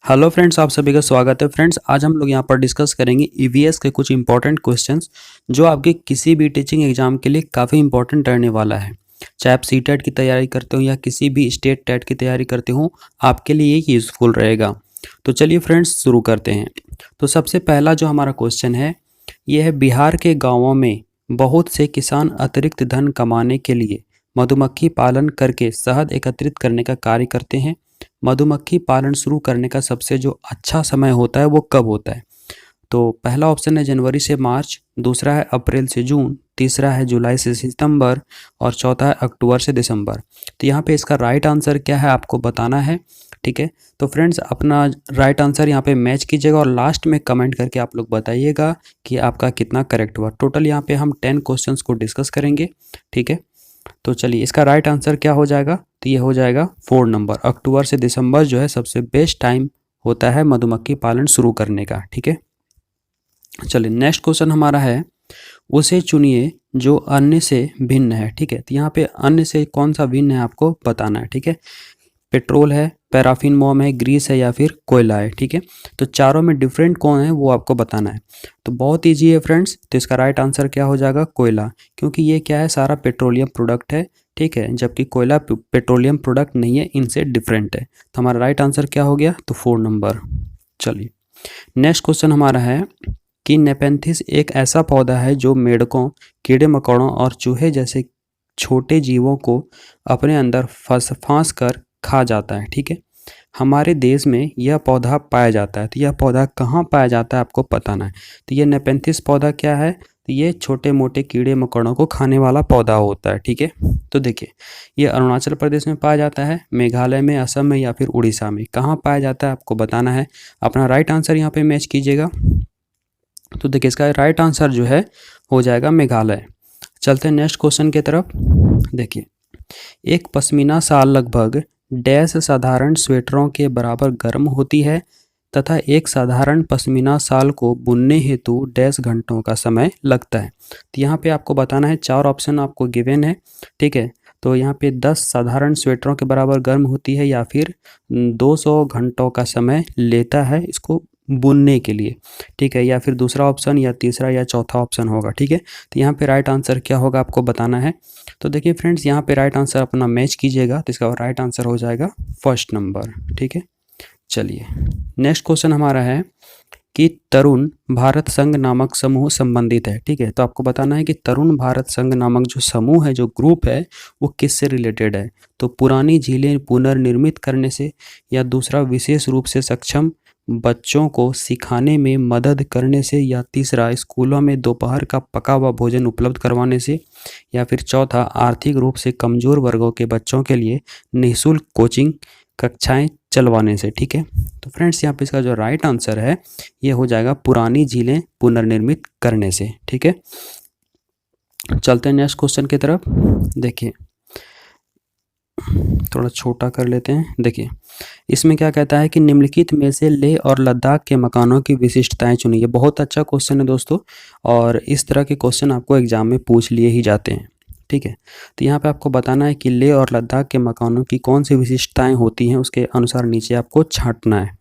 Hello friends, आप सभी का स्वागत है। फ्रेंड्स, आज हम लोग यहाँ पर डिस्कस करेंगे ईवीएस के कुछ इंपॉर्टेंट क्वेश्चंस जो आपके किसी भी टीचिंग एग्जाम के लिए काफ़ी इंपॉर्टेंट रहने वाला है। चाहे आप सीटेट की तैयारी करते हो या किसी भी स्टेट टेट की तैयारी करते हो, आपके लिए ये यूज़फुल रहेगा। तो चलिए फ्रेंड्स, शुरू करते हैं। तो सबसे पहला जो हमारा क्वेश्चन है, ये है बिहार के गाँवों में बहुत से किसान अतिरिक्त धन कमाने के लिए मधुमक्खी पालन करके शहद एकत्रित करने का कार्य करते हैं। मधुमक्खी पालन शुरू करने का सबसे जो अच्छा समय होता है वो कब होता है? तो पहला ऑप्शन है जनवरी से मार्च, दूसरा है अप्रैल से जून, तीसरा है जुलाई से सितंबर और चौथा है अक्टूबर से दिसंबर। तो यहाँ पे इसका राइट आंसर क्या है आपको बताना है। ठीक है, तो फ्रेंड्स अपना राइट आंसर यहाँ पे मैच कीजिएगा और लास्ट में कमेंट करके आप लोग बताइएगा कि आपका कितना करेक्ट हुआ। टोटल यहाँ पे हम 10 क्वेश्चंस को डिस्कस करेंगे। ठीक है, तो चलिए इसका राइट आंसर क्या हो जाएगा? तो ये हो जाएगा 4 नंबर। अक्टूबर से दिसंबर जो है सबसे बेस्ट टाइम होता है मधुमक्खी पालन शुरू करने का। ठीक है, चलिए नेक्स्ट क्वेश्चन हमारा है, उसे चुनिए जो अन्य से भिन्न है। ठीक है, तो यहाँ पे अन्य से कौन सा भिन्न है आपको बताना है। ठीक है, पेट्रोल है, पैराफिन मोम है, ग्रीस है या फिर कोयला है। ठीक है, तो चारों में डिफरेंट कौन है वो आपको बताना है। तो बहुत ईजी है फ्रेंड्स, तो इसका राइट आंसर क्या हो जाएगा? कोयला, क्योंकि ये क्या है, सारा पेट्रोलियम प्रोडक्ट है। ठीक है, जबकि कोयला पेट्रोलियम प्रोडक्ट नहीं है, इनसे डिफरेंट है। तो हमारा राइट आंसर क्या हो गया? तो 4 नंबर। चलिए नेक्स्ट क्वेश्चन हमारा है कि नेपेंथिस एक ऐसा पौधा है जो मेढकों, कीड़े मकोड़ों और चूहे जैसे छोटे जीवों को अपने अंदर फांस कर खा जाता है। ठीक है, हमारे देश में यह पौधा पाया जाता है। तो यह पौधा कहाँ पाया जाता है आपको बताना है। तो ये नेपेंथिस पौधा क्या है? तो ये छोटे मोटे कीड़े मकोड़ों को खाने वाला पौधा होता है। ठीक है, तो देखिए ये अरुणाचल प्रदेश में पाया जाता है, मेघालय में, असम में या फिर उड़ीसा में। कहाँ पाया जाता है आपको बताना है। अपना राइट आंसर यहाँ पे मैच कीजिएगा। तो देखिए इसका राइट आंसर जो है हो जाएगा मेघालय। चलते हैं नेक्स्ट क्वेश्चन की तरफ। देखिए, एक पश्मीना शाल लगभग डैश साधारण स्वेटरों के बराबर गर्म होती है तथा एक साधारण पश्मीना शाल को बुनने हेतु डैश घंटों का समय लगता है। तो यहाँ पे आपको बताना है, 4 ऑप्शन आपको गिवन है। ठीक है, तो यहाँ पे 10 साधारण स्वेटरों के बराबर गर्म होती है या फिर 200 घंटों का समय लेता है इसको बुनने के लिए। ठीक है, या फिर दूसरा ऑप्शन या तीसरा या चौथा ऑप्शन होगा। ठीक है, तो यहाँ पे राइट आंसर क्या होगा आपको बताना है। तो देखिए फ्रेंड्स, यहाँ पे राइट आंसर अपना मैच कीजिएगा, तो इसका राइट आंसर हो जाएगा फर्स्ट नंबर। ठीक है, चलिए नेक्स्ट क्वेश्चन हमारा है कि तरुण भारत संघ नामक समूह संबंधित है। ठीक है, तो आपको बताना है कि तरुण भारत संघ नामक जो समूह है, जो ग्रुप है, वो किससे रिलेटेड है। तो पुरानी झीलें पुनर्निर्मित करने से, या दूसरा विशेष रूप से सक्षम बच्चों को सिखाने में मदद करने से, या तीसरा स्कूलों में दोपहर का पका हुआ भोजन उपलब्ध करवाने से, या फिर चौथा आर्थिक रूप से कमजोर वर्गों के बच्चों के लिए निःशुल्क कोचिंग कक्षाएं चलवाने से। ठीक है, तो फ्रेंड्स यहाँ पे इसका जो राइट आंसर है ये हो जाएगा पुरानी झीलें पुनर्निर्मित करने से। ठीक है, चलते हैं नेक्स्ट क्वेश्चन की तरफ। देखिए थोड़ा छोटा कर लेते हैं। देखिए इसमें क्या कहता है कि निम्नलिखित में से लेह और लद्दाख के मकानों की विशिष्टताएं चुनिए। बहुत अच्छा क्वेश्चन है दोस्तों, और इस तरह के क्वेश्चन आपको एग्जाम में पूछ लिए ही जाते हैं। ठीक है, तो यहाँ पे आपको बताना है कि लेह और लद्दाख के मकानों की कौन सी विशिष्टताएं होती हैं, उसके अनुसार नीचे आपको छांटना है।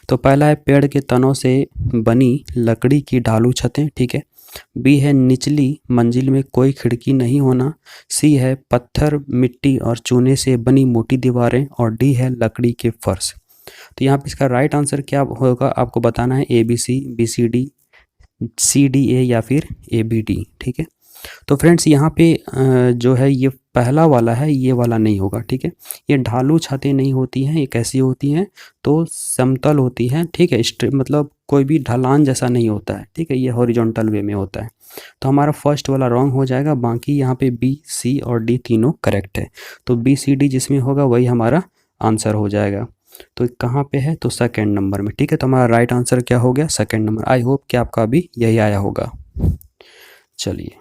तो पहला है पेड़ के तनों से बनी लकड़ी की ढालू छतें। ठीक है, बी है निचली मंजिल में कोई खिड़की नहीं होना, सी है पत्थर मिट्टी और चूने से बनी मोटी दीवारें, और डी है लकड़ी के फर्श। तो यहाँ पे इसका राइट आंसर क्या होगा आपको बताना है। A B C, B C D, C D A या फिर ए बी डी। ठीक है, तो फ्रेंड्स यहाँ पे जो है ये पहला वाला है, ये वाला नहीं होगा। ठीक है, ये ढालू छतें नहीं होती हैं, ये कैसी होती हैं तो समतल होती हैं। ठीक है, मतलब कोई भी ढलान जैसा नहीं होता है। ठीक है, ये हॉरिजॉन्टल वे में होता है। तो हमारा फर्स्ट वाला रॉन्ग हो जाएगा, बाकी यहाँ पे बी सी और डी तीनों करेक्ट है। तो बी सी डी जिसमें होगा वही हमारा आंसर हो जाएगा। तो कहाँ पे है? तो सेकेंड नंबर में। ठीक है, तो हमारा राइट आंसर क्या हो गया? Second number. आई होप कि आपका भी यही आया होगा। चलिए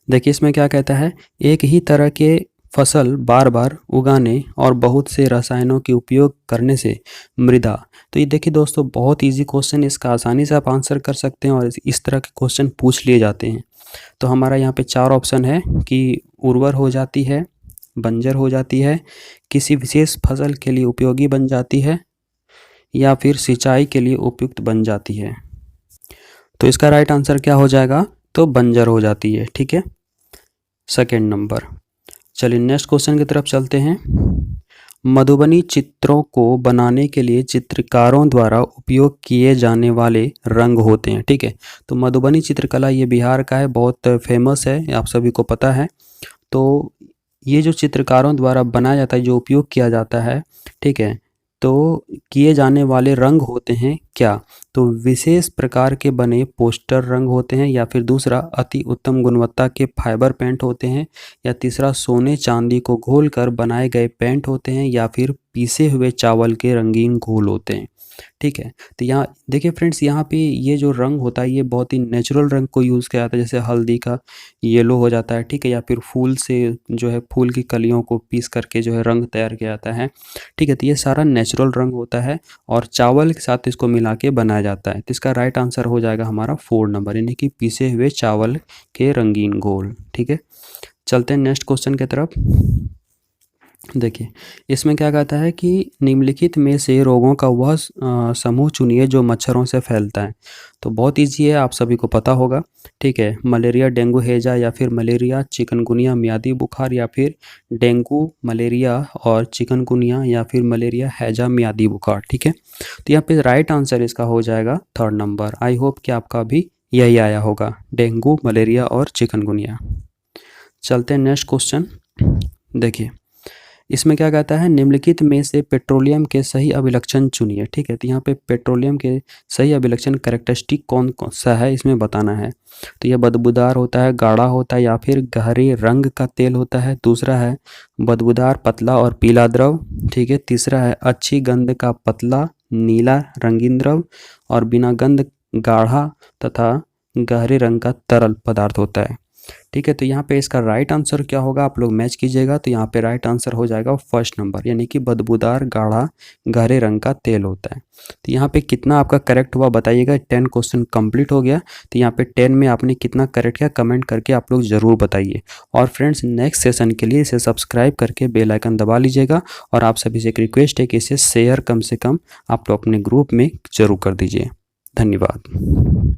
देखिए इसमें क्या कहता है, एक ही तरह के फसल बार बार उगाने और बहुत से रसायनों के उपयोग करने से मृदा। तो ये देखिए दोस्तों बहुत इजी क्वेश्चन है, इसका आसानी से आप आंसर कर सकते हैं और इस तरह के क्वेश्चन पूछ लिए जाते हैं। तो हमारा यहाँ पे 4 ऑप्शन है कि उर्वर हो जाती है, बंजर हो जाती है, किसी विशेष फसल के लिए उपयोगी बन जाती है या फिर सिंचाई के लिए उपयुक्त बन जाती है। तो इसका राइट आंसर क्या हो जाएगा? तो बंजर हो जाती है। ठीक है, सेकेंड नंबर। चलिए नेक्स्ट क्वेश्चन की तरफ चलते हैं। मधुबनी चित्रों को बनाने के लिए चित्रकारों द्वारा उपयोग किए जाने वाले रंग होते हैं। ठीक है, तो मधुबनी चित्रकला ये बिहार का है, बहुत फेमस है, आप सभी को पता है। तो ये जो चित्रकारों द्वारा बनाया जाता है, जो उपयोग किया जाता है, ठीक है, तो किए जाने वाले रंग होते हैं क्या? तो विशेष प्रकार के बने पोस्टर रंग होते हैं, या फिर दूसरा अति उत्तम गुणवत्ता के फाइबर पेंट होते हैं, या तीसरा सोने चांदी को घोलकर बनाए गए पेंट होते हैं, या फिर पीसे हुए चावल के रंगीन घोल होते हैं। ठीक है, तो यहाँ देखिए फ्रेंड्स, यहाँ पे ये जो रंग होता है ये बहुत ही नेचुरल रंग को यूज़ किया जाता है, जैसे हल्दी का येलो हो जाता है। ठीक है, या फिर फूल से जो है फूल की कलियों को पीस करके जो है रंग तैयार किया जाता है। ठीक है, तो ये सारा नेचुरल रंग होता है और चावल के साथ इसको मिला के बनाया जाता है। तो इसका राइट आंसर हो जाएगा हमारा 4 नंबर, यानी कि पीसे हुए चावल के रंगीन घोल। ठीक है, चलते हैं नेक्स्ट क्वेश्चन की तरफ। देखिए इसमें क्या कहता है कि निम्नलिखित में से रोगों का वह समूह चुनिए जो मच्छरों से फैलता है। तो बहुत ईजी है, आप सभी को पता होगा। ठीक है, मलेरिया, डेंगू, हैजा, या फिर मलेरिया, चिकनगुनिया, मियादी बुखार, या फिर डेंगू, मलेरिया और चिकनगुनिया, या फिर मलेरिया, हैजा, मियादी बुखार। ठीक है, तो यहाँ पे राइट आंसर इसका हो जाएगा 3rd नंबर। आई होप कि आपका भी यही आया होगा, डेंगू, मलेरिया और चिकनगुनिया। चलते हैं नेक्स्ट क्वेश्चन। देखिए इसमें क्या कहता है, निम्नलिखित में से पेट्रोलियम के सही अभिलक्षण चुनिए। ठीक है, तो यहाँ पे पेट्रोलियम के सही अभिलक्षण कैरेक्टरिस्टिक कौन कौन सा है इसमें बताना है। तो यह बदबूदार होता है, गाढ़ा होता है, या फिर गहरे रंग का तेल होता है। दूसरा है बदबूदार, पतला और पीला द्रव। ठीक है, तीसरा है अच्छी गंध का पतला नीला रंगीन द्रव, और बिना गंध गाढ़ा तथा गहरे रंग का तरल पदार्थ होता है। ठीक है, तो यहाँ पे इसका राइट आंसर क्या होगा, आप लोग मैच कीजिएगा। तो यहाँ पे राइट आंसर हो जाएगा 1st नंबर, यानी कि बदबूदार गाढ़ा गहरे रंग का तेल होता है। तो यहाँ पे कितना आपका करेक्ट हुआ बताइएगा। 10 क्वेश्चन कंप्लीट हो गया। तो यहाँ पे 10 में आपने कितना करेक्ट किया कमेंट करके आप लोग ज़रूर बताइए। और फ्रेंड्स नेक्स्ट सेशन के लिए इसे सब्सक्राइब करके बेल आइकन दबा लीजिएगा। और आप सभी से एक रिक्वेस्ट है कि इसे शेयर कम से कम आप लोग अपने ग्रुप में ज़रूर कर दीजिए। धन्यवाद।